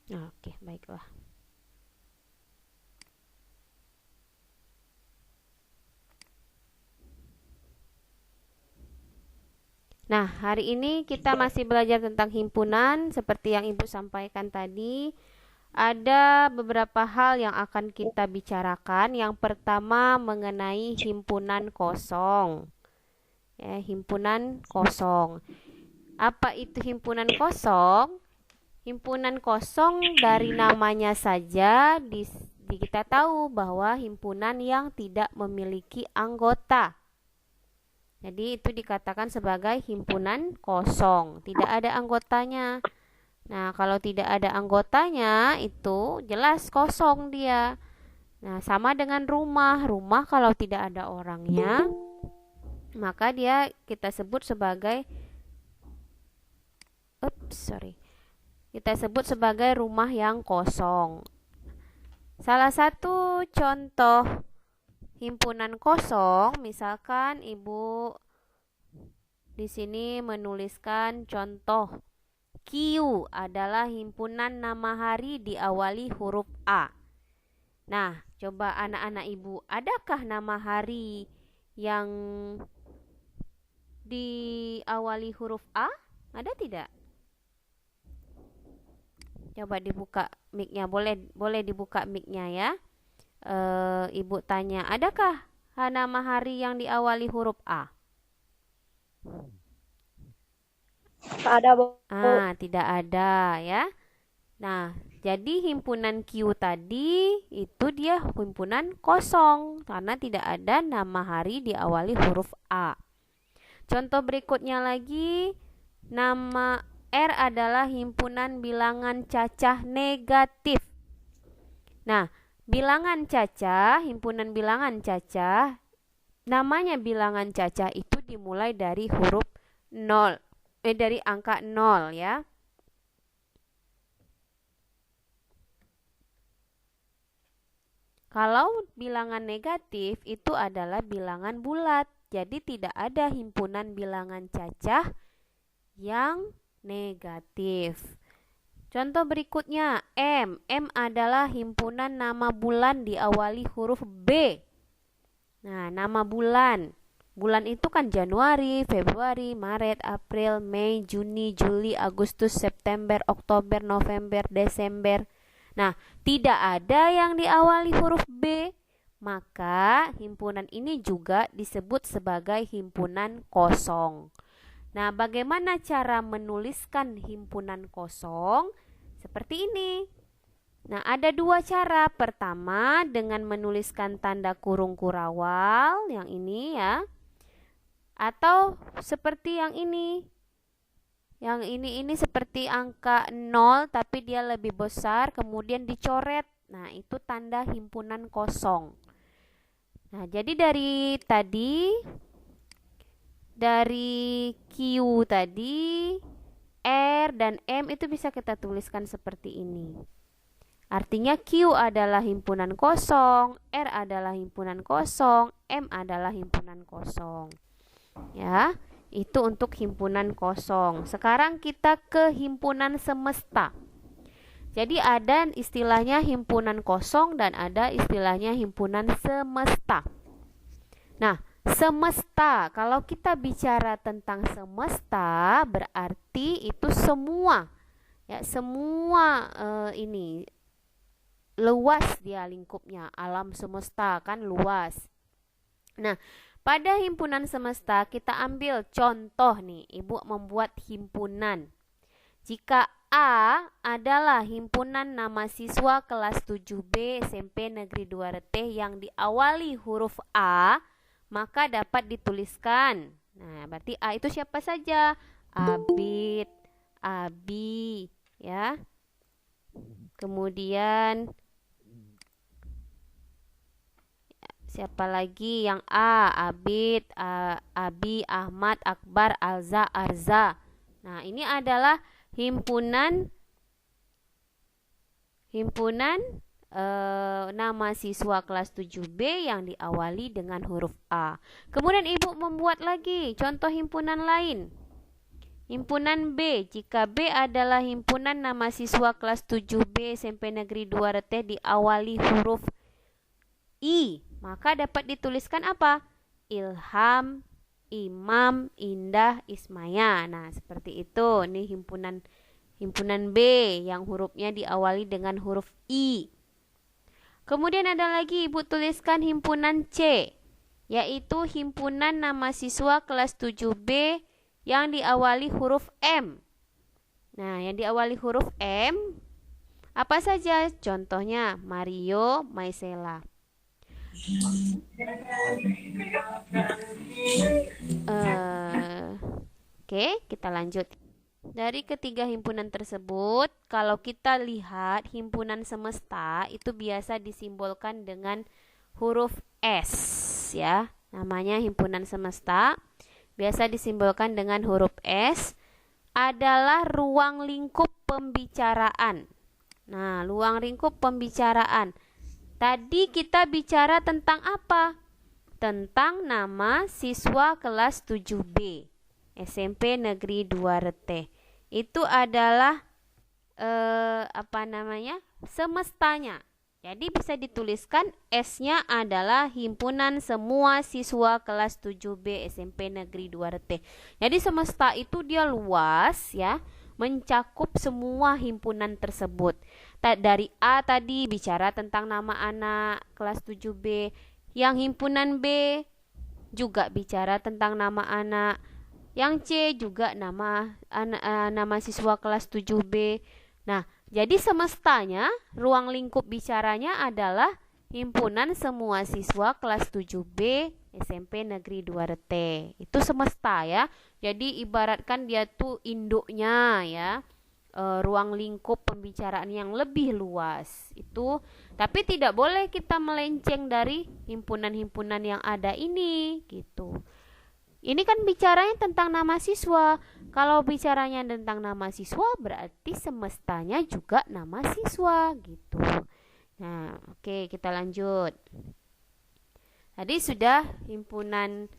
Oke, baiklah. Nah, hari ini kita masih belajar tentang himpunan seperti yang Ibu sampaikan tadi. Ada beberapa hal yang akan kita bicarakan. Yang pertama mengenai himpunan kosong. Ya, himpunan kosong. Apa itu himpunan kosong? Himpunan kosong dari namanya saja kita tahu bahwa himpunan yang tidak memiliki anggota. Jadi itu dikatakan sebagai himpunan kosong, tidak ada anggotanya. Nah, kalau tidak ada anggotanya itu jelas kosong dia. Nah, sama dengan rumah. Rumah kalau tidak ada orangnya, maka dia kita sebut sebagai Kita sebut sebagai rumah yang kosong. Salah satu contoh himpunan kosong, misalkan Ibu di sini menuliskan contoh Q adalah himpunan nama hari diawali huruf A. Nah, coba anak-anak Ibu, adakah nama hari yang diawali huruf A? Ada tidak? Coba dibuka mic-nya, boleh dibuka mic-nya ya. Ibu tanya, adakah nama hari yang diawali huruf A? Tak ada, Bu. Tidak ada ya. Nah, jadi himpunan Q tadi itu dia himpunan kosong karena tidak ada nama hari diawali huruf A. Contoh berikutnya lagi, nama R adalah himpunan bilangan cacah negatif. Nah, bilangan cacah, himpunan bilangan cacah, namanya bilangan cacah itu dimulai dari huruf 0, dari angka 0 ya. Kalau bilangan negatif itu adalah bilangan bulat. Jadi tidak ada himpunan bilangan cacah yang negatif. Contoh berikutnya, M. M adalah himpunan nama bulan diawali huruf B. Nah, nama bulan. Bulan itu kan Januari, Februari, Maret, April, Mei, Juni, Juli, Agustus, September, Oktober, November, Desember. Nah, tidak ada yang diawali huruf B, maka himpunan ini juga disebut sebagai himpunan kosong. Nah, bagaimana cara menuliskan himpunan kosong? Seperti ini. Nah, ada dua cara. Pertama, dengan menuliskan tanda kurung kurawal, yang ini ya. Atau seperti yang ini. Yang ini seperti angka 0 tapi dia lebih besar kemudian dicoret. Nah, itu tanda himpunan kosong. Nah, jadi dari Q tadi, R dan M itu bisa kita tuliskan seperti ini. Artinya Q adalah himpunan kosong, R adalah himpunan kosong, M adalah himpunan kosong. Ya, itu untuk himpunan kosong. Sekarang kita ke himpunan semesta. Jadi ada istilahnya himpunan kosong dan ada istilahnya himpunan semesta. Nah, semesta, kalau kita bicara tentang semesta berarti itu semua. Ya, semua ini luas dia lingkupnya. Alam semesta kan luas. Nah, pada himpunan semesta kita ambil contoh nih, Ibu membuat himpunan. Jika A adalah himpunan nama siswa kelas 7B SMP Negeri 2 Reteh yang diawali huruf A, maka dapat dituliskan. Nah, berarti A itu siapa saja? Abid, Abi, ya. Kemudian siapa lagi yang A? Abid, Abi, Ahmad, Akbar, Alza, Arza. Nah, ini adalah himpunan nama siswa kelas 7B yang diawali dengan huruf A. Kemudian Ibu membuat lagi contoh himpunan lain. Himpunan B, jika B adalah himpunan nama siswa kelas 7B SMP Negeri 2 Reteh diawali huruf I, maka dapat dituliskan apa? Ilham, Imam, Indah, Ismaya. Nah, seperti itu. Ini himpunan B yang hurufnya diawali dengan huruf I. Kemudian ada lagi Ibu tuliskan himpunan C, yaitu himpunan nama siswa kelas 7B yang diawali huruf M. Nah, yang diawali huruf M apa saja? Contohnya Mario, Maisela. Oke, kita lanjut. Dari ketiga himpunan tersebut, kalau kita lihat himpunan semesta itu biasa disimbolkan dengan huruf S, ya. Namanya himpunan semesta biasa disimbolkan dengan huruf S, adalah ruang lingkup pembicaraan. Nah, ruang lingkup pembicaraan. Tadi kita bicara tentang apa? Tentang nama siswa kelas 7B SMP Negeri 2 Reteh. Itu adalah semestanya. Jadi bisa dituliskan S-nya adalah himpunan semua siswa kelas 7B SMP Negeri 2 Reteh. Jadi semesta itu dia luas, ya, mencakup semua himpunan tersebut. Dari A tadi bicara tentang nama anak kelas 7B, yang himpunan B juga bicara tentang nama anak, yang C juga nama siswa kelas 7B. Nah, jadi semestanya, ruang lingkup bicaranya adalah himpunan semua siswa kelas 7B SMP Negeri 2 Reteh. Itu semesta, ya. Jadi ibaratkan dia tuh induknya, ya. Ruang lingkup pembicaraan yang lebih luas. Itu, tapi tidak boleh kita melenceng dari himpunan-himpunan yang ada ini, gitu. Ini kan bicaranya tentang nama siswa. Kalau bicaranya tentang nama siswa, berarti semestanya juga nama siswa, gitu. Nah, oke, kita lanjut. Tadi sudah himpunan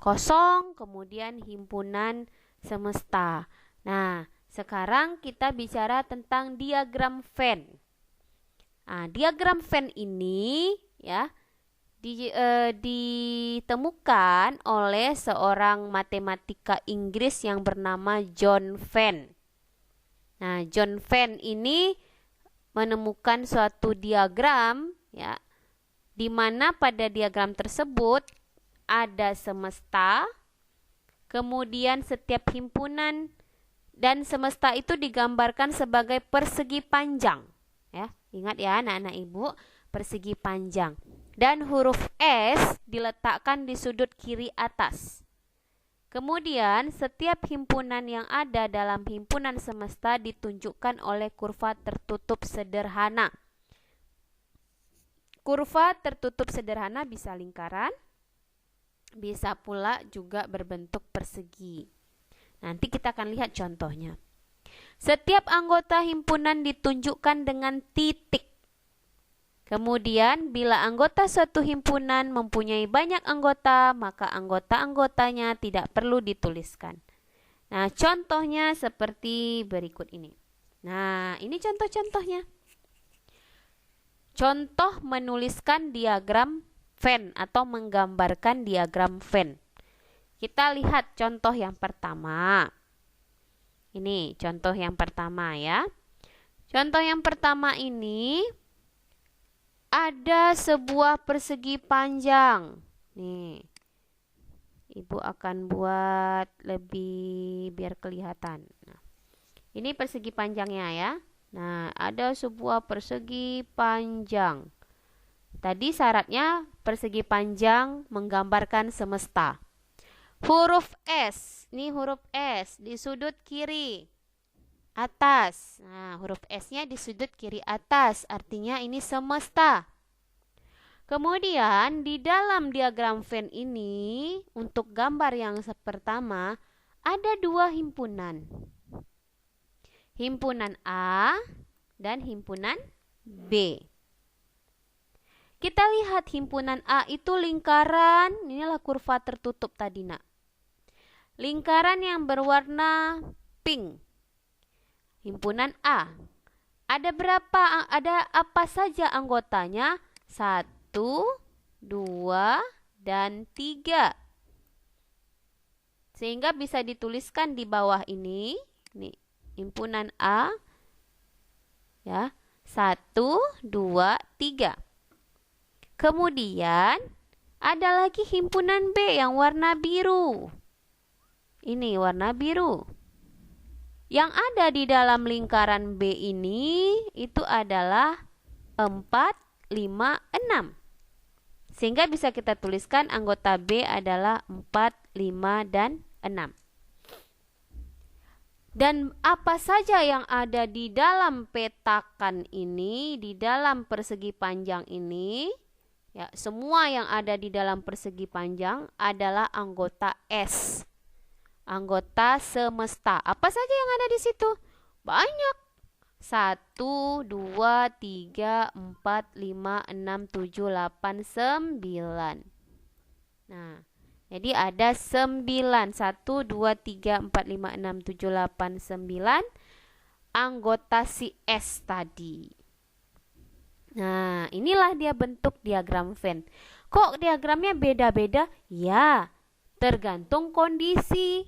kosong, kemudian himpunan semesta. Nah, sekarang kita bicara tentang diagram Venn. Nah, diagram Venn ini, ya, ditemukan oleh seorang matematika Inggris yang bernama John Venn. Nah, John Venn ini menemukan suatu diagram, ya, di mana pada diagram tersebut ada semesta, kemudian setiap himpunan dan semesta itu digambarkan sebagai persegi panjang, ya. Ingat ya anak-anak Ibu, persegi panjang. Dan huruf S diletakkan di sudut kiri atas. Kemudian setiap himpunan yang ada dalam himpunan semesta ditunjukkan oleh kurva tertutup sederhana. Kurva tertutup sederhana bisa lingkaran, bisa pula juga berbentuk persegi. Nanti kita akan lihat contohnya. Setiap anggota himpunan ditunjukkan dengan titik. Kemudian, bila anggota suatu himpunan mempunyai banyak anggota, maka anggota-anggotanya tidak perlu dituliskan. Nah, contohnya seperti berikut ini. Nah, ini contoh-contohnya. Contoh menuliskan diagram Venn atau menggambarkan diagram Venn. Kita lihat contoh yang pertama. Ini contoh yang pertama, ya. Contoh yang pertama ini ada sebuah persegi panjang. Nih, Ibu akan buat lebih biar kelihatan. Nah, ini persegi panjangnya, ya. Nah, ada sebuah persegi panjang. Tadi syaratnya persegi panjang menggambarkan semesta. Huruf S, ini huruf S di sudut kiri atas. Nah, huruf S-nya di sudut kiri atas, artinya ini semesta. Kemudian di dalam diagram Venn ini, untuk gambar yang pertama, ada dua himpunan. Himpunan A dan himpunan B. Kita lihat himpunan A itu lingkaran, inilah kurva tertutup tadi, Nak. Lingkaran yang berwarna pink, himpunan A. Ada apa saja anggotanya? 1, 2, dan 3. Sehingga bisa dituliskan di bawah ini, himpunan A, ya, 1, 2, 3. Kemudian ada lagi himpunan B yang warna biru. Ini warna biru. Yang ada di dalam lingkaran B ini itu adalah 4, 5, 6. Sehingga bisa kita tuliskan anggota B adalah 4, 5, dan 6. Dan apa saja yang ada di dalam petakan ini, di dalam persegi panjang ini, ya, semua yang ada di dalam persegi panjang adalah anggota S. Anggota semesta. Apa saja yang ada di situ? Banyak. 1, 2, 3, 4, 5, 6, 7, 8, 9. Nah, jadi ada 9. 1, 2, 3, 4, 5, 6, 7, 8, 9 anggota si S tadi. Nah, inilah dia bentuk diagram Venn. Kok diagramnya beda-beda? Ya, tergantung kondisi.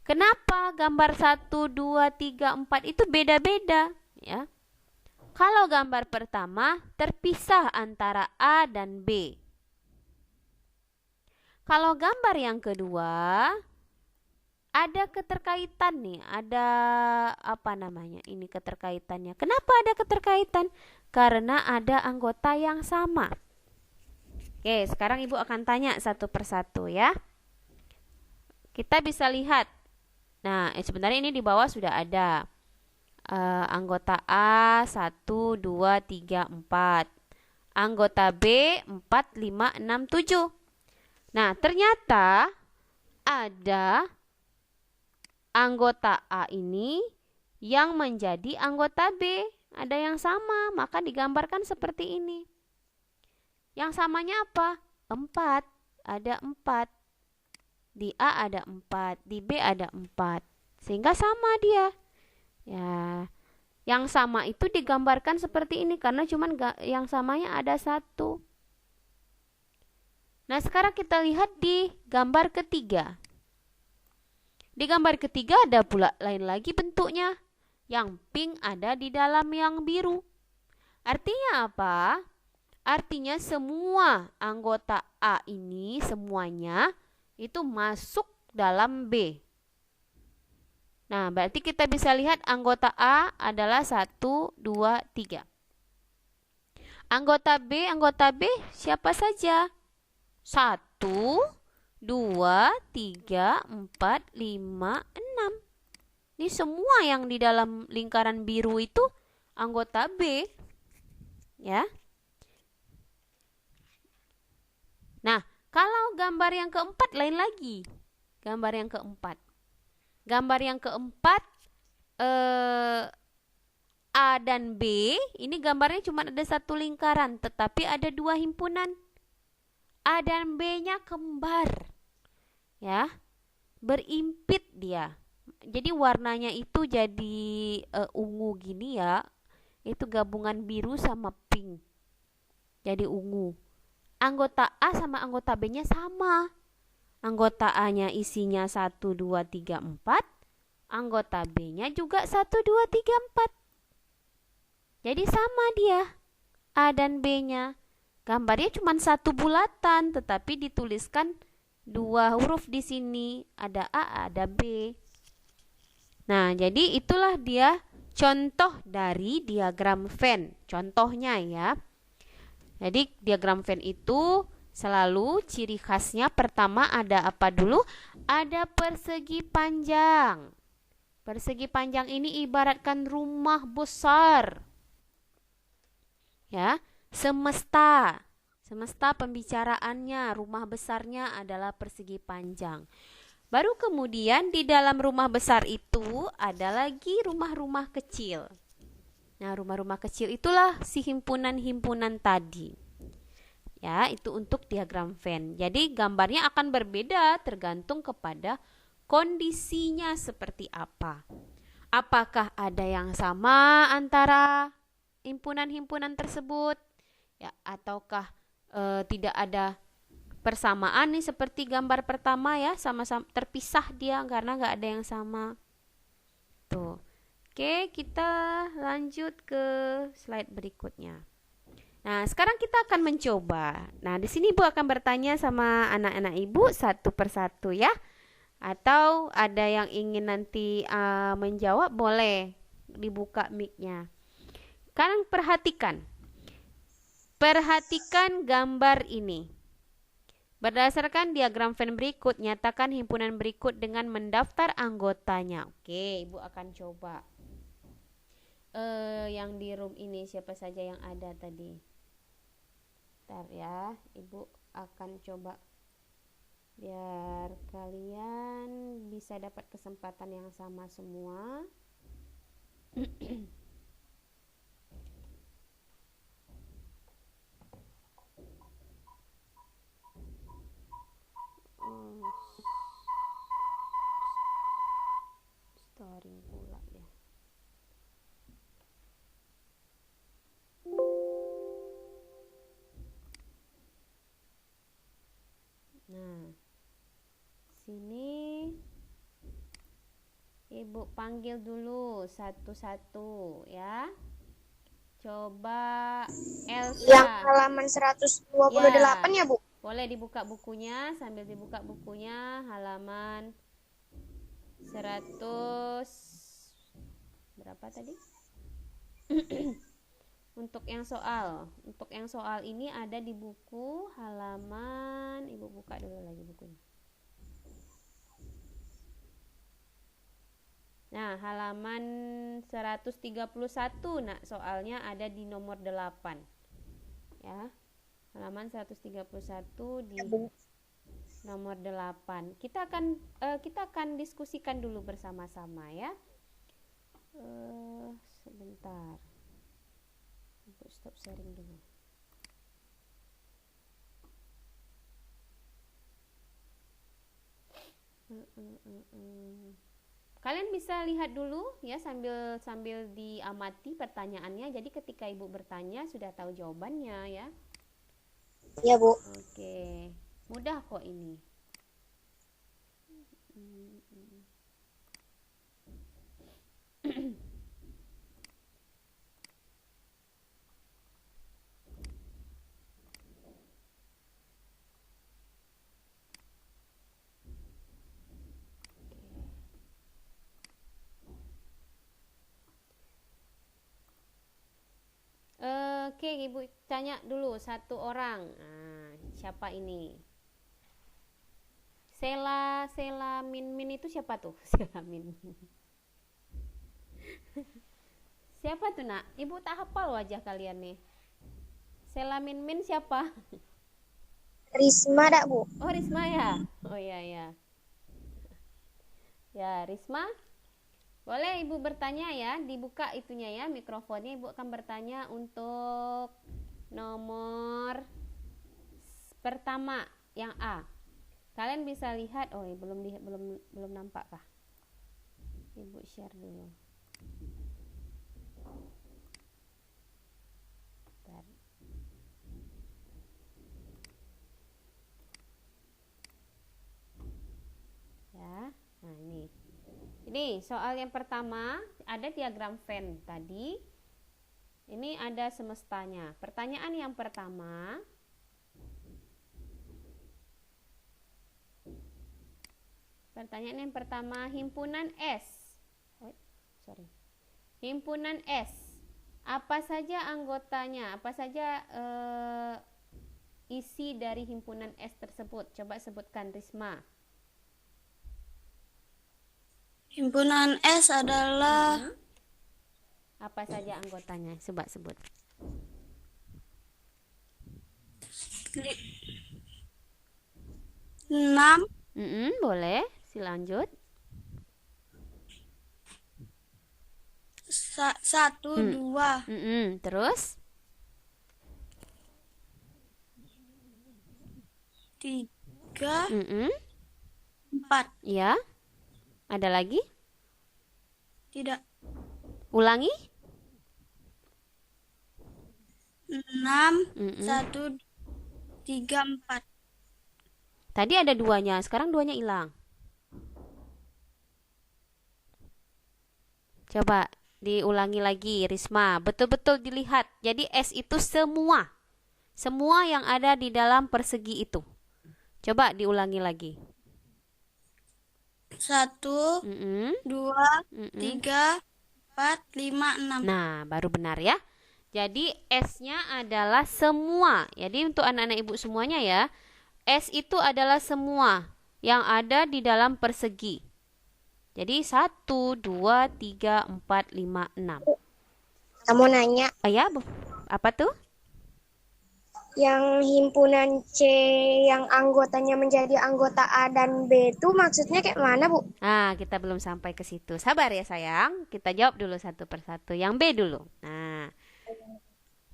Kenapa gambar 1, 2, 3, 4 itu beda-beda, ya? Kalau gambar pertama terpisah antara A dan B. Kalau gambar yang kedua ada keterkaitan nih, ada apa namanya? Ini keterkaitannya. Kenapa ada keterkaitan? Karena ada anggota yang sama. Oke, sekarang Ibu akan tanya satu persatu ya. Kita bisa lihat. Nah, sebenarnya ini di bawah sudah ada anggota A 1, 2, 3, 4. Anggota B 4, 5, 6, 7. Nah, ternyata ada anggota A ini yang menjadi anggota B. Ada yang sama, maka digambarkan seperti ini. Yang samanya apa? 4. Ada 4. Di A ada 4, di B ada 4. Sehingga sama dia. Ya, yang sama itu digambarkan seperti ini karena cuman yang samanya ada 1. Nah, sekarang kita lihat di gambar ketiga. Di gambar ketiga ada pula lain lagi bentuknya. Yang pink ada di dalam yang biru. Artinya apa? Artinya semua anggota A ini semuanya itu masuk dalam B. Nah, berarti kita bisa lihat anggota A adalah 1, 2, 3. Anggota B siapa saja? 1, 2, 3, 4, 5, 6. Ini semua yang di dalam lingkaran biru itu anggota B. Ya. Nah, kalau gambar yang keempat lain lagi. Gambar yang keempat. Gambar yang keempat A dan B. Ini gambarnya cuma ada satu lingkaran. Tetapi ada 2 himpunan. A dan B-nya kembar. Ya. Berimpit dia. Jadi warnanya itu jadi ungu gini ya. Itu gabungan biru sama pink. Jadi ungu. Anggota A sama anggota B-nya sama. Anggota A-nya isinya 1, 2, 3, 4. Anggota B-nya juga 1, 2, 3, 4. Jadi sama dia. A dan B-nya. Gambarnya cuma satu bulatan, tetapi dituliskan 2 huruf di sini. Ada A, ada B. Nah, jadi itulah dia contoh dari diagram Venn. Contohnya ya. Jadi diagram Venn itu selalu ciri khasnya pertama ada apa dulu? Ada persegi panjang. Persegi panjang ini ibaratkan rumah besar. Ya, semesta. Semesta pembicaraannya, rumah besarnya adalah persegi panjang. Baru kemudian di dalam rumah besar itu ada lagi rumah-rumah kecil. Nah, rumah-rumah kecil itulah si himpunan-himpunan tadi. Ya, itu untuk diagram Venn. Jadi gambarnya akan berbeda tergantung kepada kondisinya seperti apa. Apakah ada yang sama antara himpunan-himpunan tersebut? Ya, ataukah tidak ada persamaan nih seperti gambar pertama ya, sama-sama terpisah dia karena nggak ada yang sama. Tuh. Oke, kita lanjut ke slide berikutnya. Nah, sekarang kita akan mencoba. Nah, di sini Ibu akan bertanya sama anak-anak Ibu satu persatu ya. Atau ada yang ingin nanti menjawab, boleh dibuka mic-nya. Sekarang perhatikan. Perhatikan gambar ini. Berdasarkan diagram Venn berikut, nyatakan himpunan berikut dengan mendaftar anggotanya. Oke, Ibu akan coba. Yang di room ini siapa saja yang ada tadi? Bentar ya, Ibu akan coba biar kalian bisa dapat kesempatan yang sama semua. Storing pula ya. Nah, sini Ibu panggil dulu satu-satu ya. Coba Elsa. Yang halaman 128 ya, Bu? Boleh dibuka bukunya, sambil dibuka bukunya halaman 100 berapa tadi? Untuk yang soal ini ada di buku halaman, Ibu buka dulu lagi bukunya. Nah, halaman 131. Nah, soalnya ada di nomor 8. Ya. Halaman 131 di nomor 8. Kita akan diskusikan dulu bersama-sama ya. Sebentar. Ibu stop sharing dulu. Kalian bisa lihat dulu ya sambil diamati pertanyaannya. Jadi ketika Ibu bertanya sudah tahu jawabannya ya. Iya, Bu. Oke. Mudah kok ini. Oke, Ibu tanya dulu satu orang. Nah, siapa ini? Sela Min itu siapa tuh? Sela Min. Siapa tuh, Nak? Ibu tak hafal wajah kalian nih. Sela Min siapa? Risma, dak, Bu? Oh, Risma ya? Oh iya ya. Ya, Risma. Boleh Ibu bertanya ya, dibuka itunya ya, mikrofonnya. Ibu akan bertanya untuk nomor pertama yang A. Kalian bisa lihat, oh belum nampak kah? Ibu share dulu. Bentar. Ya, nah ini. Ini soal yang pertama, ada diagram Venn tadi. Ini ada semestanya. Pertanyaan yang pertama, himpunan S. Himpunan S. Apa saja anggotanya? Apa saja isi dari himpunan S tersebut? Coba sebutkan, Risma. Himpunan S adalah apa saja anggotanya? Coba sebut. 6. Boleh, silanjut. 1, 2. Terus? 3, 4. Ya. Ada lagi? Tidak. Ulangi. 6, Mm-mm. 1, 3, 4. Tadi ada duanya, sekarang duanya hilang. Coba diulangi lagi, Risma. Betul-betul dilihat. Jadi S itu semua. Semua yang ada di dalam persegi itu. Coba diulangi lagi. 1, Mm-mm. 2, Mm-mm. 3, 4, 5, 6. Nah, baru benar ya. Jadi S-nya adalah semua. Jadi untuk anak-anak ibu semuanya ya, S itu adalah semua yang ada di dalam persegi. Jadi 1, 2, 3, 4, 5, 6. Kamu nanya, Ya, apa tuh? yang himpunan C yang anggotanya menjadi anggota A dan B itu maksudnya kayak mana, Bu? Nah, kita belum sampai ke situ. Sabar ya sayang. Kita jawab dulu satu persatu. Yang B dulu. Nah,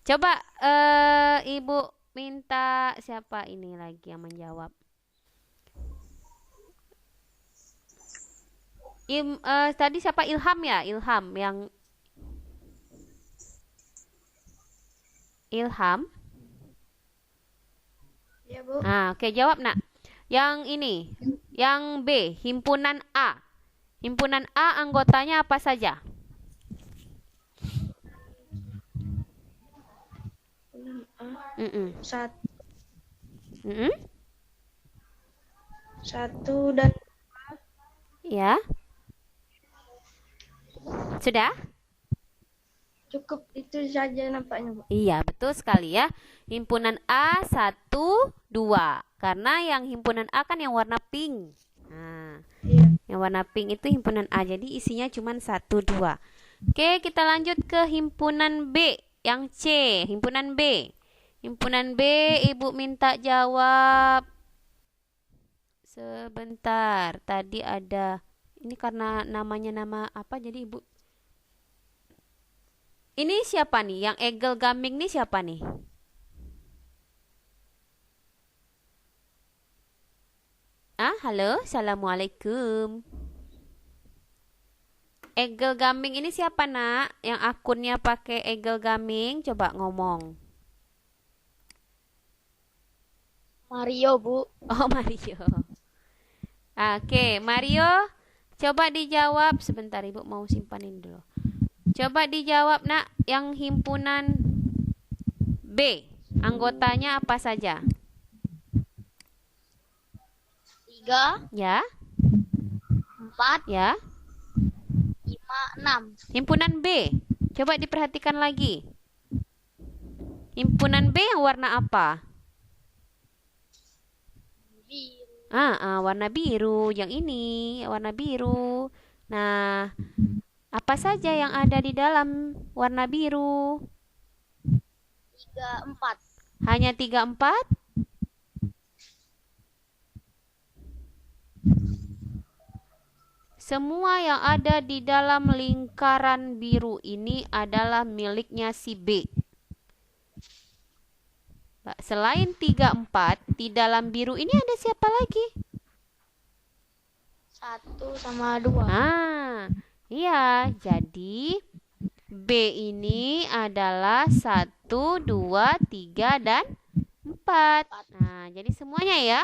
coba Ibu minta siapa ini lagi yang menjawab? Tadi siapa? Ilham ya? Ilham yang Ilham. Ya, Bu. Nah, oke, jawab nak. Yang ini, yang B, himpunan A. Himpunan A anggotanya apa saja? Mm-mm. Mm-mm. 1 dan Ya, sudah? cukup itu saja nampaknya, Bu. Iya, betul sekali ya. Himpunan A 1, 2. Karena yang himpunan A kan yang warna pink. Nah, Iya. yang warna pink itu himpunan A. Jadi isinya cuma 1, 2. Oke, kita lanjut ke himpunan B. Yang C, himpunan B. Himpunan B, Ibu minta jawab. Sebentar, tadi ada. Ini karena namanya nama apa, jadi Ibu. Ini siapa nih? Yang Egel Gaming nih siapa nih? Halo, Assalamualaikum. Egel Gaming ini siapa nak? Yang akunnya pakai Egel Gaming, coba ngomong. Mario, Bu. Oh, Mario. Oke, Mario, coba dijawab. Sebentar, Ibu mau simpanin dulu. Coba dijawab nak, yang himpunan B, anggotanya apa saja? 3, Ya, 4, ya. 5, 6. Himpunan B, coba diperhatikan lagi. Himpunan B yang warna apa? Warna biru. Yang ini warna biru. Nah, apa saja yang ada di dalam warna biru? 3, 4. Hanya 3, 4? Semua yang ada di dalam lingkaran biru ini adalah miliknya si B. Selain 3, 4, di dalam biru ini ada siapa lagi? 1 sama 2. Iya. Jadi B ini adalah 1, 2, 3, dan 4. Nah, jadi semuanya ya.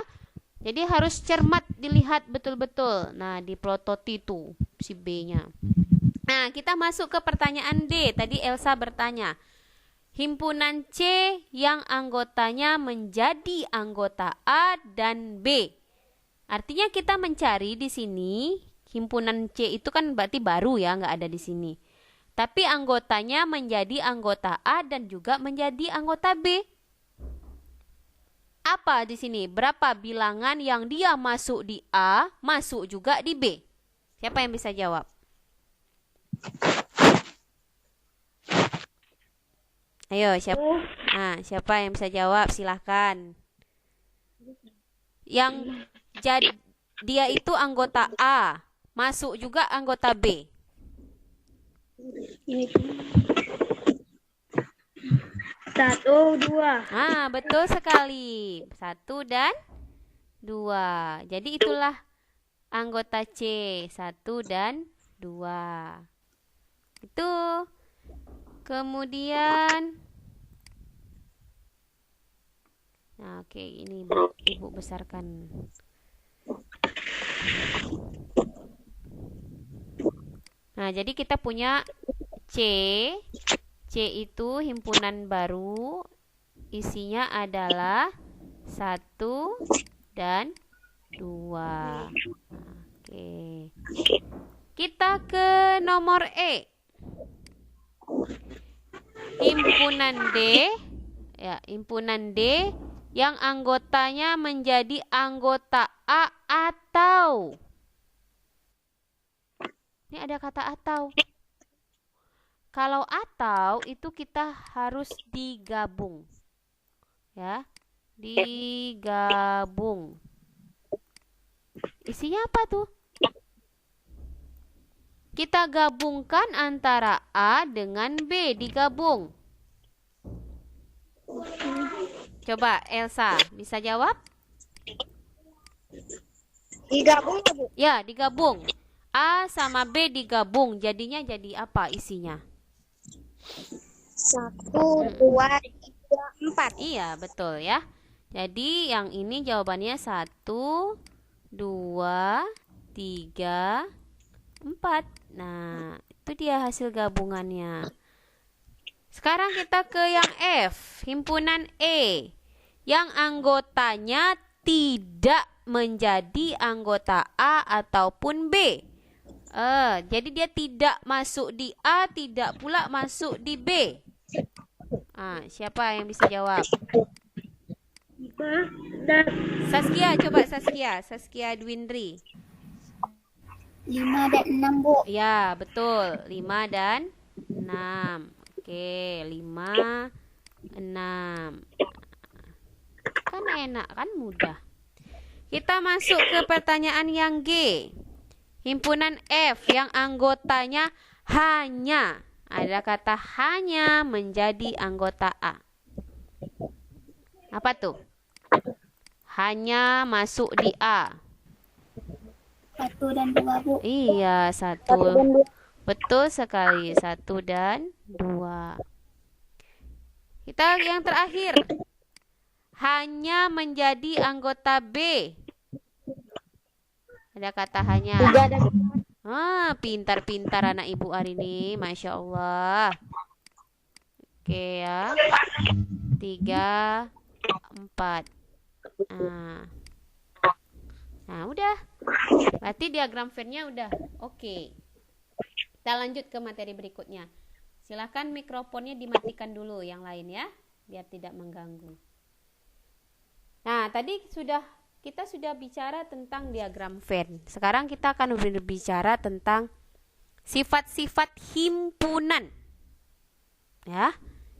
Jadi harus cermat dilihat betul-betul. Nah, di prototi itu si B-nya. Nah, kita masuk ke pertanyaan D. Tadi Elsa bertanya. Himpunan C yang anggotanya menjadi anggota A dan B. Artinya kita mencari di sini, himpunan C itu kan berarti baru ya, nggak ada di sini. Tapi anggotanya menjadi anggota A dan juga menjadi anggota B. Apa di sini? Berapa bilangan yang dia masuk di A, masuk juga di B? Siapa yang bisa jawab? Ayo, siapa yang bisa jawab? Silahkan. Yang dia itu anggota A, masuk juga anggota B. Ini 1, 2. Betul sekali. 1 dan 2. Jadi itulah anggota C 1 dan 2. Itu. Kemudian nah, oke, ini Ibu besarkan. Nah, jadi kita punya C. C itu himpunan baru, isinya adalah 1 dan 2. Oke. Kita ke nomor E. Himpunan D, ya, himpunan D yang anggotanya menjadi anggota A atau. Ini ada kata atau. Kalau atau itu kita harus digabung. Ya, digabung. Isinya apa tuh? Kita gabungkan antara A dengan B, digabung. Coba Elsa, bisa jawab? Digabung ya, Bu? Ya, digabung. A sama B digabung, jadinya jadi apa isinya? 1, 2, 3, 4. Iya, betul ya. Jadi yang ini jawabannya 1, 2, 3, 4. Nah, itu dia hasil gabungannya. Sekarang kita ke yang F, himpunan E, yang anggotanya tidak menjadi anggota A ataupun B. Jadi dia tidak masuk di A, tidak pula masuk di B. Siapa yang bisa jawab? Saskia, coba Saskia Dwindri. 5 dan 6, Bu. Ya, betul. 5 dan 6. Oke, 5, 6. Kan enak, kan mudah. Kita masuk ke pertanyaan yang G. Himpunan F yang anggotanya hanya, ada kata hanya menjadi anggota A. Apa tuh? Hanya masuk di A. 1 dan 2, Bu. Iya, 1. Betul sekali, 1 dan 2. Kita yang terakhir. Hanya menjadi anggota B. Ada kata hanya. Pintar-pintar anak ibu hari ini, Masya Allah. Oke ya. 3, 4. Nah, udah. Berarti diagram Venn-nya udah. Oke. Kita lanjut ke materi berikutnya. Silakan mikrofonnya dimatikan dulu yang lain ya, biar tidak mengganggu. Nah, tadi kita sudah bicara tentang diagram Venn. Sekarang kita akan berbicara tentang sifat-sifat himpunan. Ya,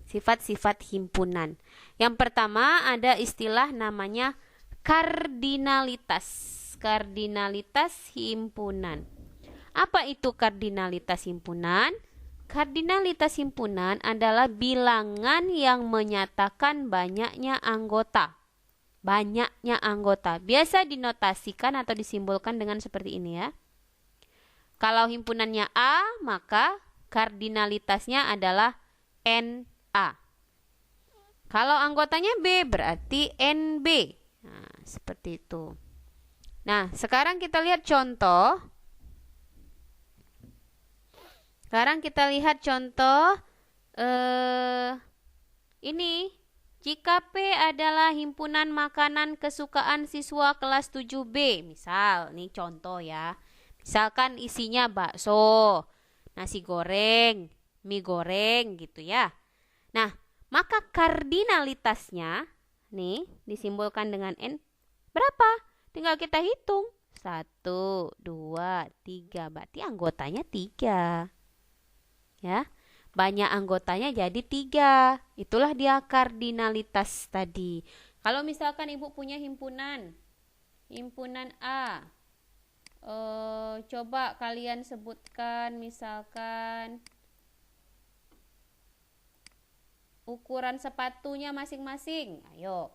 sifat-sifat himpunan. Yang pertama ada istilah namanya kardinalitas. Kardinalitas himpunan. Apa itu kardinalitas himpunan? Kardinalitas himpunan adalah bilangan yang menyatakan banyaknya anggota. Banyaknya anggota. Biasa dinotasikan atau disimbolkan dengan seperti ini ya. Kalau himpunannya A, maka kardinalitasnya adalah NA. Kalau anggotanya B, berarti NB. Nah, seperti itu. Nah, sekarang kita lihat contoh. Ini. Jika P adalah himpunan makanan kesukaan siswa kelas 7B, misal, nih contoh ya. Misalkan isinya bakso, nasi goreng, mie goreng gitu ya. Nah, maka kardinalitasnya nih disimbolkan dengan N berapa? Tinggal kita hitung. 1, 2, 3. Berarti anggotanya 3. Ya. Banyak anggotanya jadi 3. Itulah dia kardinalitas tadi. Kalau misalkan ibu punya himpunan A, coba kalian sebutkan misalkan ukuran sepatunya masing-masing. Ayo,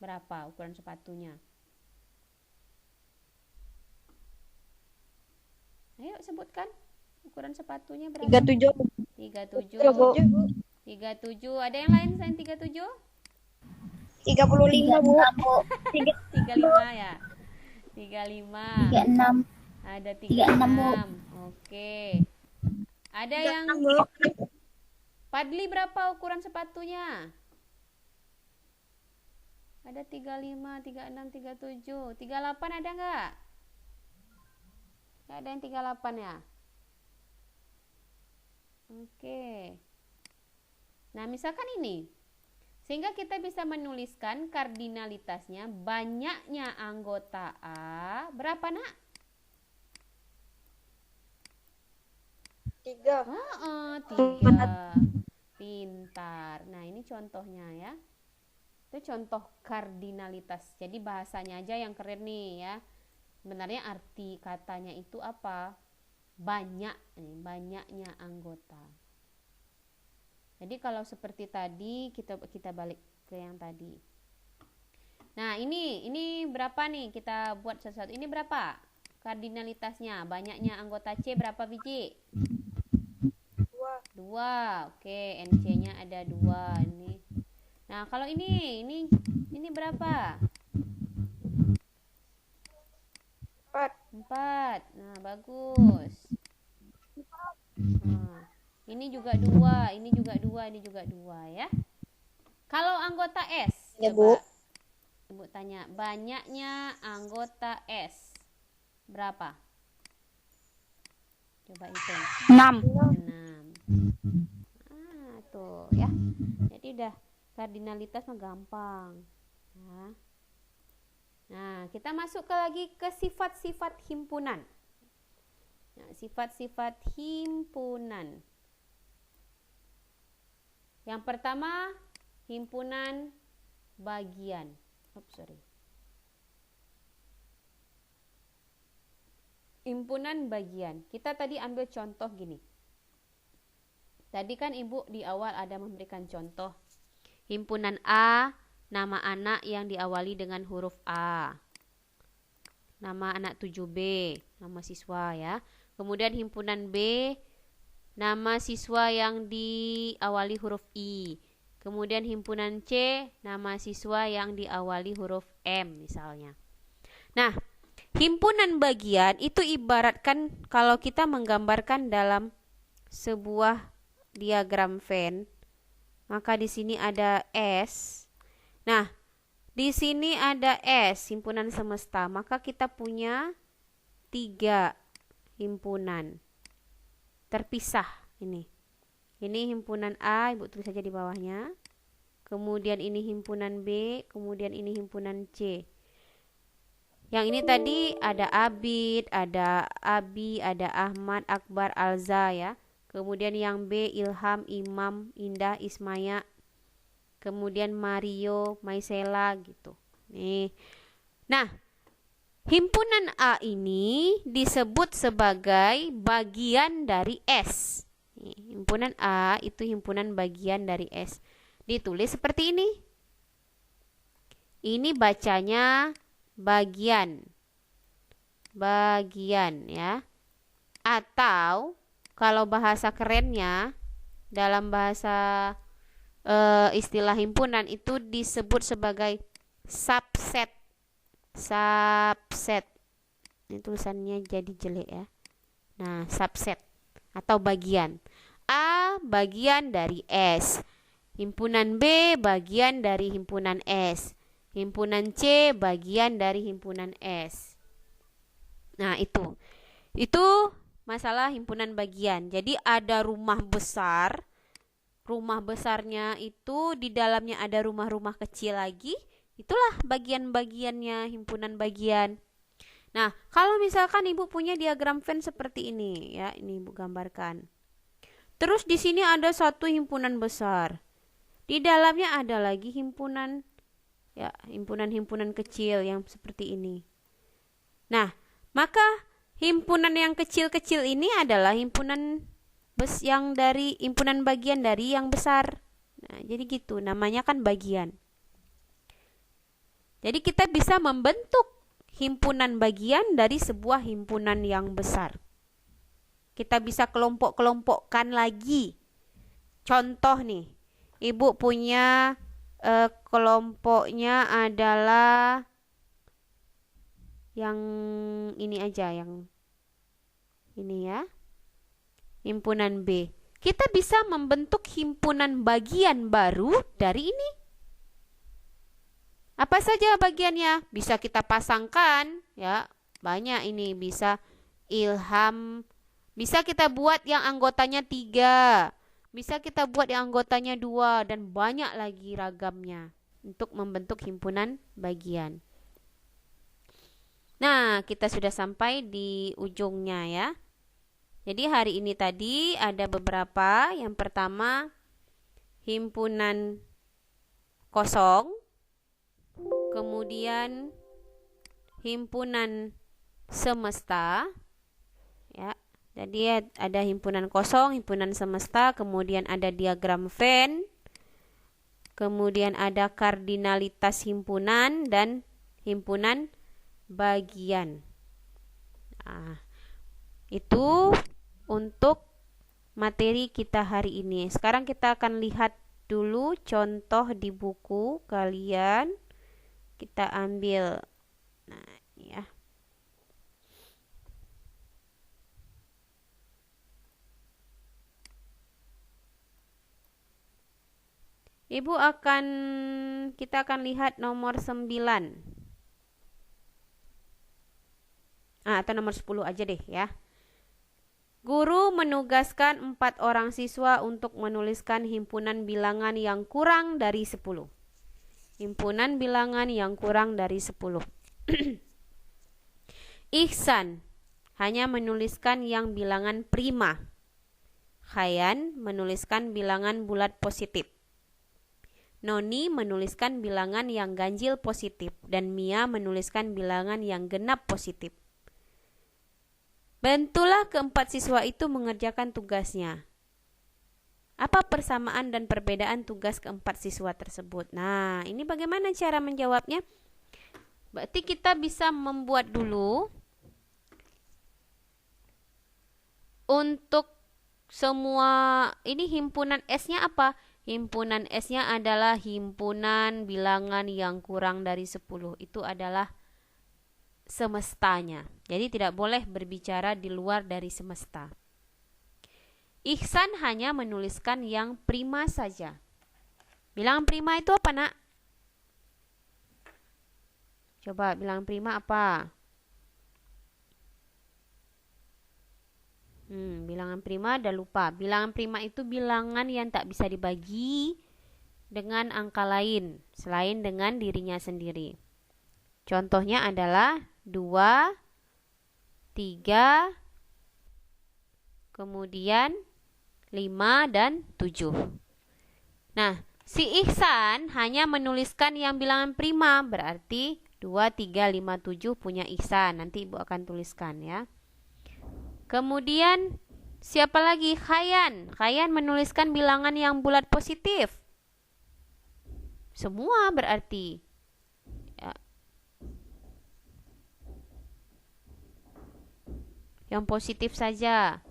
berapa ukuran sepatunya? Ayo sebutkan ukuran sepatunya berapa? 37. 37. Bu. 37. Ada yang lain selain 37? 35, Bu. 35 ya. 35. 36. Ada 36, Bu. 36. Oke. Ada yang 36, Bu. Padli berapa ukuran sepatunya? Ada 35, 36, 37. 38 ada nggak? Nggak ada yang 38 ya? Oke. Nah, misalkan ini. Sehingga kita bisa menuliskan kardinalitasnya banyaknya anggota A. Berapa, Nak? 3. 3. Pintar. Nah, ini contohnya ya. Itu contoh kardinalitas. Jadi bahasanya aja yang keren nih ya. Sebenarnya arti katanya itu apa? Banyak nih, banyaknya anggota. Jadi kalau seperti tadi kita balik ke yang tadi. Nah, ini berapa nih? Kita buat satu-satu. Ini berapa? Kardinalitasnya, banyaknya anggota C berapa biji? 2. Oke, NC-nya ada 2 ini. Nah, kalau ini berapa? 4. Nah, bagus. Nah, ini juga 2, ini juga 2, ini juga 2 ya. Kalau anggota S, Ya, coba Bu. Ibu tanya, banyaknya anggota S berapa? Coba hitung. 6. 6. Tuh ya. Jadi udah kardinalitas mah gampang. Ya. Nah, kita masuk lagi ke sifat-sifat himpunan. Nah, sifat-sifat himpunan. Yang pertama, himpunan bagian. Himpunan bagian. Kita tadi ambil contoh gini. Tadi kan Ibu di awal ada memberikan contoh. Himpunan A, nama anak yang diawali dengan huruf A. Nama anak 7B, nama siswa ya. Kemudian himpunan B, nama siswa yang diawali huruf I. Kemudian himpunan C, nama siswa yang diawali huruf M misalnya. Nah, himpunan bagian itu ibaratkan kalau kita menggambarkan dalam sebuah diagram Venn, maka di sini ada S. Nah, di sini ada S, himpunan semesta. Maka kita punya 3 himpunan terpisah ini. Ini himpunan A, Ibu tulis saja di bawahnya. Kemudian ini himpunan B, kemudian ini himpunan C. Yang ini tadi ada Abid, ada Abi, ada Ahmad, Akbar, Alza ya. Kemudian yang B, Ilham, Imam, Indah, Ismaya. Kemudian Mario, Maisela gitu. Nih. Nah, himpunan A ini disebut sebagai bagian dari S. Nih, himpunan A itu himpunan bagian dari S. Ditulis seperti ini. Ini bacanya bagian. Bagian ya. Atau kalau bahasa kerennya dalam bahasa istilah himpunan itu disebut sebagai subset. Subset. Ini tulisannya jadi jelek ya. Nah, subset atau bagian. A bagian dari S. Himpunan B bagian dari himpunan S. Himpunan C bagian dari himpunan S. Nah, itu masalah himpunan bagian. Jadi ada rumah besar. Rumah besarnya itu di dalamnya ada rumah-rumah kecil lagi. Itulah bagian-bagiannya himpunan bagian. Nah, kalau misalkan Ibu punya diagram Venn seperti ini ya, ini Ibu gambarkan. Terus di sini ada satu himpunan besar. Di dalamnya ada lagi himpunan ya, himpunan-himpunan kecil yang seperti ini. Nah, maka himpunan yang kecil-kecil ini adalah himpunan yang dari himpunan bagian dari yang besar. Nah, jadi gitu, namanya kan bagian. Jadi kita bisa membentuk himpunan bagian dari sebuah himpunan yang besar. Kita bisa kelompok-kelompokkan lagi. Contoh nih, Ibu punya kelompoknya adalah yang ini aja, yang ini ya. Himpunan B. Kita bisa membentuk himpunan bagian baru dari ini. Apa saja bagiannya? Bisa kita pasangkan, ya. Banyak ini, bisa ilham. Bisa kita buat yang anggotanya 3. Bisa kita buat yang anggotanya 2. Dan banyak lagi ragamnya untuk membentuk himpunan bagian. Nah, kita sudah sampai di ujungnya ya. Jadi hari ini tadi ada beberapa. Yang pertama, himpunan kosong. Kemudian himpunan semesta. Ya. Jadi ada himpunan kosong, himpunan semesta, kemudian ada diagram Venn. Kemudian ada kardinalitas himpunan dan himpunan bagian. Nah, itu untuk materi kita hari ini. Sekarang kita akan lihat dulu contoh di buku kalian. Kita ambil, nah ya. Kita akan lihat nomor 9. Atau nomor 10 aja deh ya. Guru menugaskan 4 orang siswa untuk menuliskan himpunan bilangan yang kurang dari 10. Himpunan bilangan yang kurang dari 10. Ihsan hanya menuliskan yang bilangan prima. Khayan menuliskan bilangan bulat positif. Noni menuliskan bilangan yang ganjil positif. Dan Mia menuliskan bilangan yang genap positif. Bantulah keempat siswa itu mengerjakan tugasnya. Apa persamaan dan perbedaan tugas keempat siswa tersebut? Nah, ini bagaimana cara menjawabnya? Berarti kita bisa membuat dulu untuk semua ini himpunan S-nya apa? Himpunan S-nya adalah himpunan bilangan yang kurang dari 10. Itu adalah semestanya. Jadi tidak boleh berbicara di luar dari semesta. Ihsan hanya menuliskan yang prima saja. Bilangan prima itu apa, Nak? Coba bilangan prima apa? Bilangan prima udah lupa. Bilangan prima itu bilangan yang tak bisa dibagi dengan angka lain selain dengan dirinya sendiri. Contohnya adalah 2, 3, kemudian 5 dan 7. Nah, si Ihsan hanya menuliskan yang bilangan prima, berarti 2, 3, 5, 7 punya Ihsan. Nanti Ibu akan tuliskan ya. Kemudian siapa lagi? Khayan. Khayan menuliskan bilangan yang bulat positif. Semua berarti. Ya. Yang positif saja.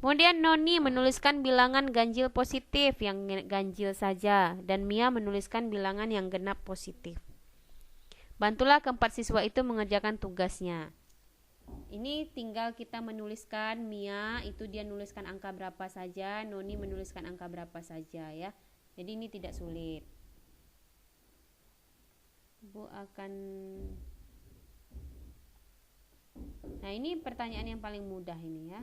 Kemudian Noni menuliskan bilangan ganjil positif, yang ganjil saja. Dan Mia menuliskan bilangan yang genap positif. Bantulah keempat siswa itu mengerjakan tugasnya. Ini tinggal kita menuliskan. Mia itu dia nuliskan angka berapa saja, Noni menuliskan angka berapa saja ya. Jadi ini tidak sulit. Bu akan. Nah, ini pertanyaan yang paling mudah ini ya.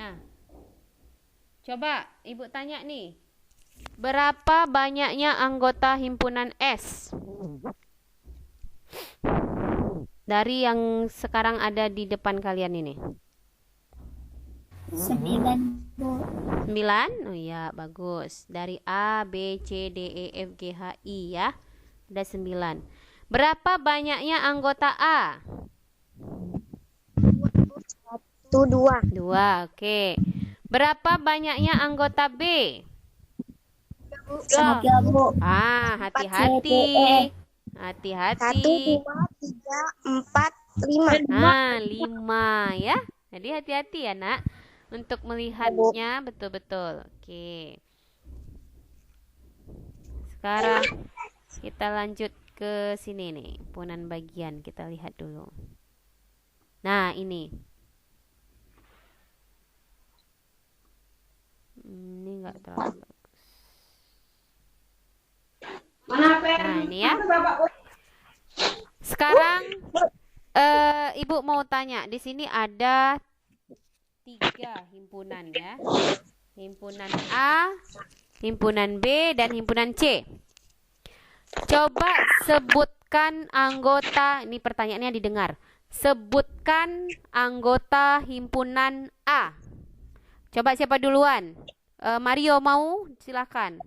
Nah, coba Ibu tanya nih. Berapa banyaknya anggota himpunan S? Dari yang sekarang ada di depan kalian ini. 9, Bu. 9? Oh iya, bagus. Dari A, B, C, D, E, F, G, H, I ya. Ada 9. Berapa banyaknya anggota A? 2. 2, oke. Berapa banyaknya anggota B? Tiga. Tiga, Bu. Hati-hati. Satu, Hati-hati. dua, tiga, empat, lima. Lima ya. Jadi hati-hati ya, Nak. Untuk melihatnya betul-betul. Oke. Sekarang kita lanjut ke sini nih, himpunan bagian. Kita lihat dulu. Nah, ini. Ini enggak terlalu bagus. Nah, ini ya. Sekarang Ibu mau tanya, di sini ada 3 himpunan ya. Himpunan A, himpunan B, dan himpunan C. Coba sebutkan anggota, ini pertanyaannya didengar. Sebutkan anggota himpunan A. Coba siapa duluan? Mario mau? Silakan.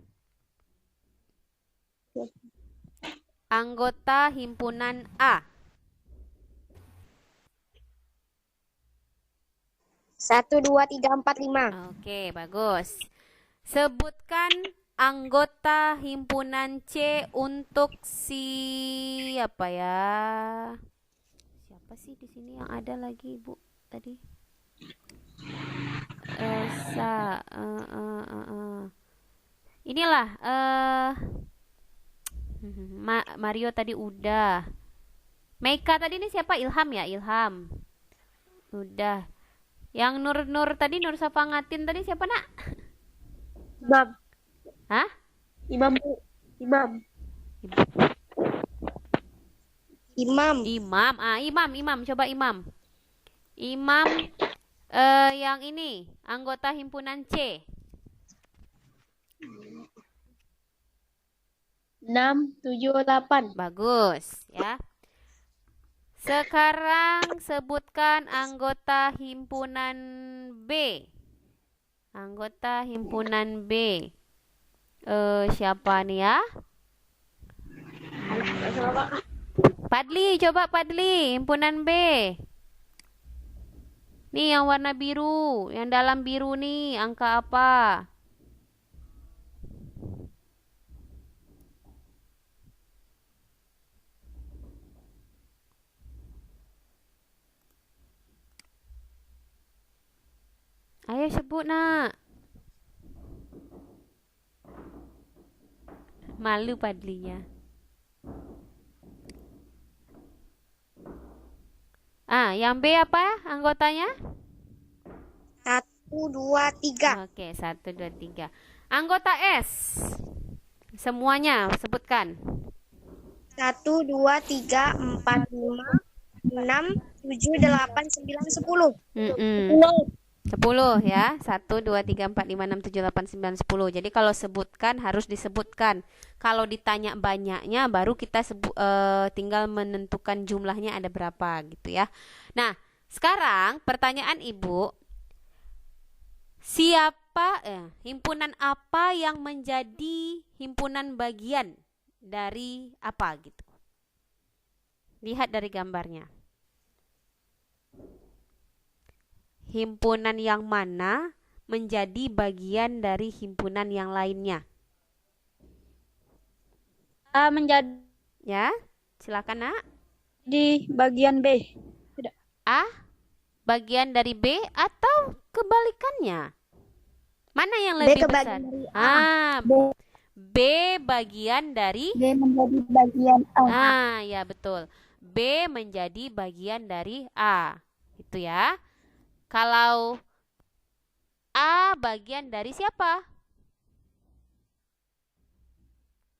Anggota himpunan A. 1, 2, 3, 4, 5. Oke, bagus. Sebutkan anggota himpunan C untuk siapa ya? Siapa sih di sini yang ada lagi, Bu? Tadi. Inilah Mario tadi udah. Meika tadi ini siapa? Ilham ya, Ilham. Udah. Yang Nur tadi, Nur Safangatin tadi siapa, Nak? Imam. Hah? Imam. Imam. Imam. Imam. Coba Imam. Imam yang ini, anggota himpunan C. 6, 7, 8. Bagus, ya. Sekarang sebutkan anggota himpunan B. Anggota himpunan B. Siapa nih ya? Padli, coba Padli, himpunan B. Nih yang warna biru, yang dalam biru nih, angka apa? Ayo sebut, Nak. Malu Padlinya. Yang B apa anggotanya? 1, 2, 3. Oke, 1, 2, 3. Anggota S. Semuanya sebutkan. 1, 2, 3, 4, 5, 6, 7, 8, 9, 10. 10 ya. 1, 2, 3, 4, 5, 6, 7, 8, 9, 10. Jadi kalau sebutkan harus disebutkan. Kalau ditanya banyaknya baru kita tinggal menentukan jumlahnya ada berapa gitu ya. Nah, sekarang pertanyaan Ibu, himpunan apa yang menjadi himpunan bagian dari apa gitu? Lihat dari gambarnya. Himpunan yang mana menjadi bagian dari himpunan yang lainnya? Menjadi Ya, silakan, Nak. di bagian B. A bagian dari B atau kebalikannya? Mana yang lebih besar? B bagian dari B menjadi bagian A. Ya betul. B menjadi bagian dari A. Itu ya. Kalau A bagian dari siapa?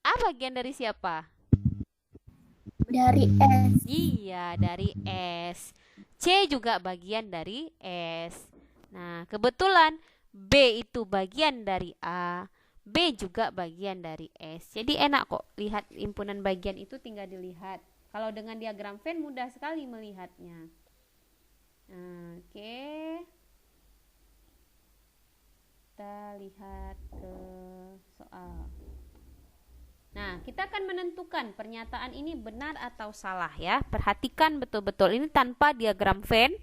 A bagian dari siapa? Dari S. Iya, dari S. C juga bagian dari S. Nah, kebetulan B itu bagian dari A, B juga bagian dari S. Jadi enak kok lihat himpunan bagian itu, tinggal dilihat. Kalau dengan diagram Venn mudah sekali melihatnya. Oke. Kita lihat ke soal. Nah, kita akan menentukan pernyataan ini benar atau salah ya. Perhatikan betul-betul. Ini tanpa diagram Venn.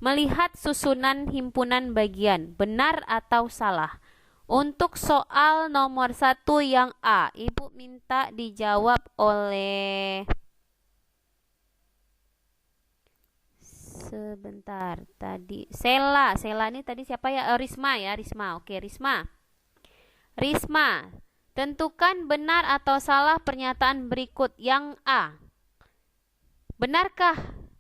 Melihat susunan himpunan bagian, benar atau salah. Untuk soal nomor 1 yang A, Ibu minta dijawab oleh sebentar tadi Sela. Sela ini tadi siapa ya? Risma ya, Risma. Oke, Risma. Risma, tentukan benar atau salah pernyataan berikut yang A. Benarkah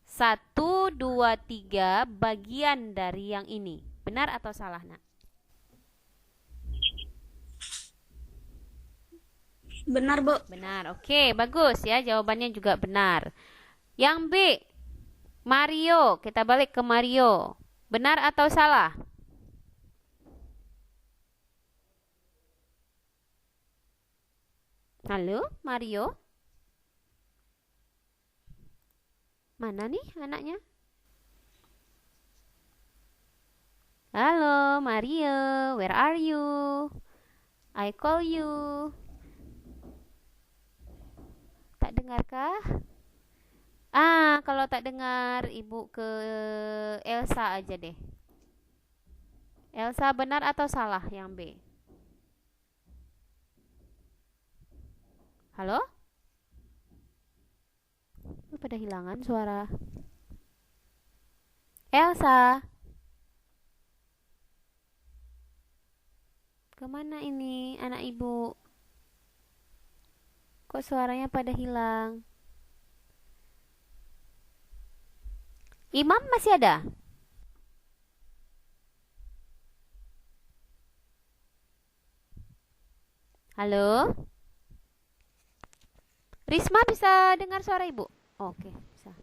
1, 2, 3 bagian dari yang ini? Benar atau salah, Nak? Benar, Bu. Benar. Oke, bagus ya. Jawabannya juga benar. Yang B, Mario. Kita balik ke Mario. Benar atau salah? Halo, Mario? Mana nih anaknya? Halo, Mario. Where are you? I call you. Tak dengarkah? Kalau tak dengar, Ibu ke Elsa aja deh. Elsa, benar atau salah yang B? Halo? Pada hilangan suara. Elsa, kemana ini anak Ibu? Kok suaranya pada hilang? Imam masih ada? Halo? Risma bisa dengar suara Ibu? Oke, bisa.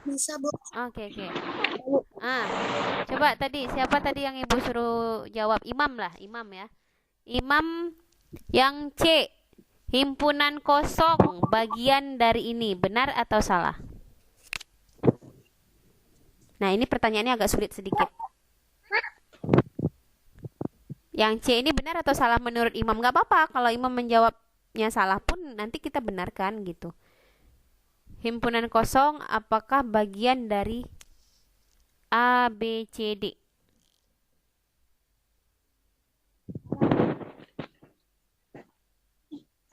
Bisa, Bu. Oke. Coba tadi siapa tadi yang Ibu suruh jawab? Imam lah, Imam ya. Imam yang C, himpunan kosong bagian dari ini, benar atau salah? Nah, ini pertanyaannya agak sulit sedikit. Yang C ini benar atau salah menurut Imam? Gak apa-apa kalau Imam menjawabnya salah pun nanti kita benarkan gitu. Himpunan kosong apakah bagian dari A, B, C, D?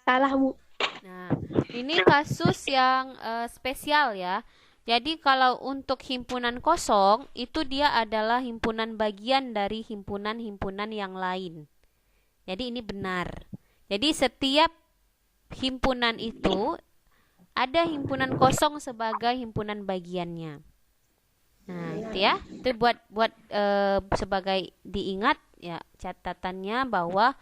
Salah, Bu. Nah, ini kasus yang spesial ya. Jadi kalau untuk himpunan kosong itu dia adalah himpunan bagian dari himpunan-himpunan yang lain. Jadi ini benar. Jadi setiap himpunan itu ada himpunan kosong sebagai himpunan bagiannya. Nah, itu ya. Itu buat sebagai diingat ya catatannya bahwa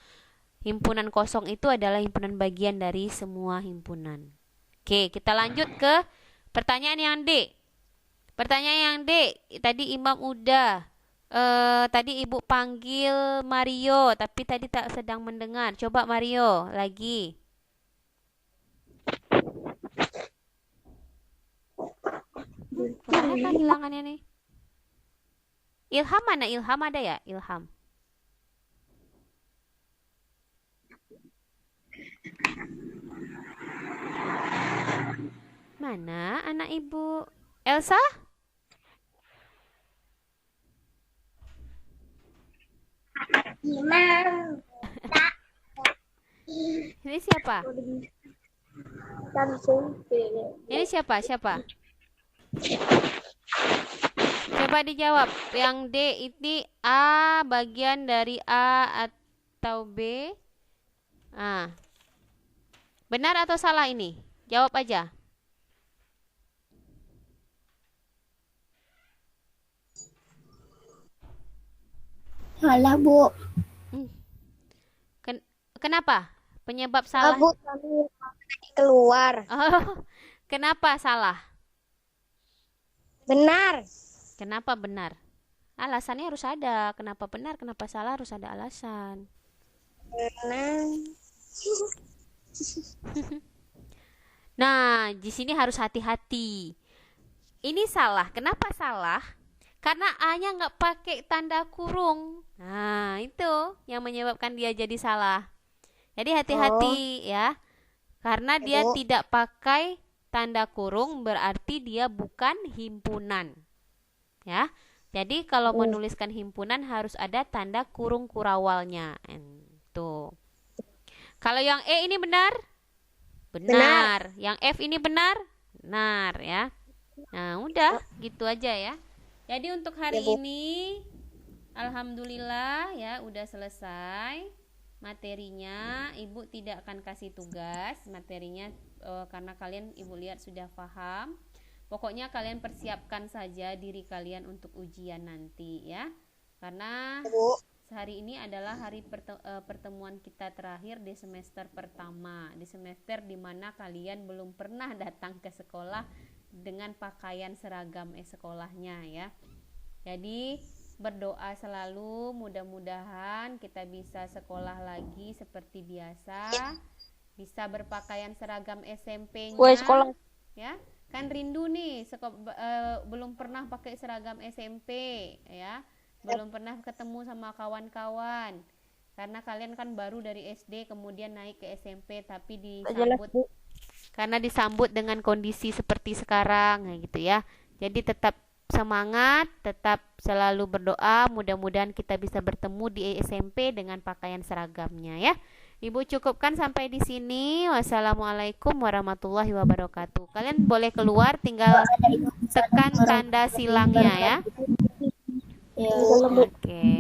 himpunan kosong itu adalah himpunan bagian dari semua himpunan. Oke, kita lanjut ke pertanyaan yang D. Pertanyaan yang D, tadi Imam udah. Tadi Ibu panggil Mario, tapi tadi tak sedang mendengar. Coba Mario lagi. Kemana kan hilangannya nih? Ilham mana? Ilham ada ya? Ilham. Mana anak Ibu? Elsa? Imam. Ini siapa? Ini siapa? Siapa? Coba dijawab. Yang D ini A bagian dari A atau B? Benar atau salah ini? Jawab aja. Salah, Bu. Kenapa? Penyebab salah? Bu, kami keluar. Oh, kenapa salah? Benar. Kenapa benar? Alasannya harus ada. Kenapa benar, kenapa salah harus ada alasan. Benar. Nah, di sini harus hati-hati. Ini salah. Kenapa salah? Karena A-nya nggak pakai tanda kurung. Nah, itu yang menyebabkan dia jadi salah. Jadi hati-hati ya. Karena dia tidak pakai tanda kurung berarti dia bukan himpunan. Ya. Jadi kalau menuliskan himpunan harus ada tanda kurung kurawalnya. Tuh. Kalau yang E ini benar? Benar. Yang F ini benar? Benar ya. Nah, udah gitu aja ya. Jadi untuk hari ini alhamdulillah ya udah selesai materinya. Ibu tidak akan kasih tugas materinya karena kalian Ibu lihat sudah paham. Pokoknya kalian persiapkan saja diri kalian untuk ujian nanti ya. Karena hari ini adalah hari pertemuan kita terakhir di semester pertama. Di semester dimana kalian belum pernah datang ke sekolah dengan pakaian seragam sekolahnya ya. Jadi berdoa selalu mudah-mudahan kita bisa sekolah lagi seperti biasa. Bisa berpakaian seragam SMP-nya. Ya. Kan rindu nih belum pernah pakai seragam SMP ya, belum pernah ketemu sama kawan-kawan karena kalian kan baru dari SD kemudian naik ke SMP tapi disambut dengan kondisi seperti sekarang gitu ya. Jadi tetap semangat, tetap selalu berdoa, mudah-mudahan kita bisa bertemu di SMP dengan pakaian seragamnya ya. Ibu cukupkan sampai di sini. Wassalamualaikum warahmatullahi wabarakatuh. Kalian boleh keluar, tinggal tekan tanda silangnya ya. Oke.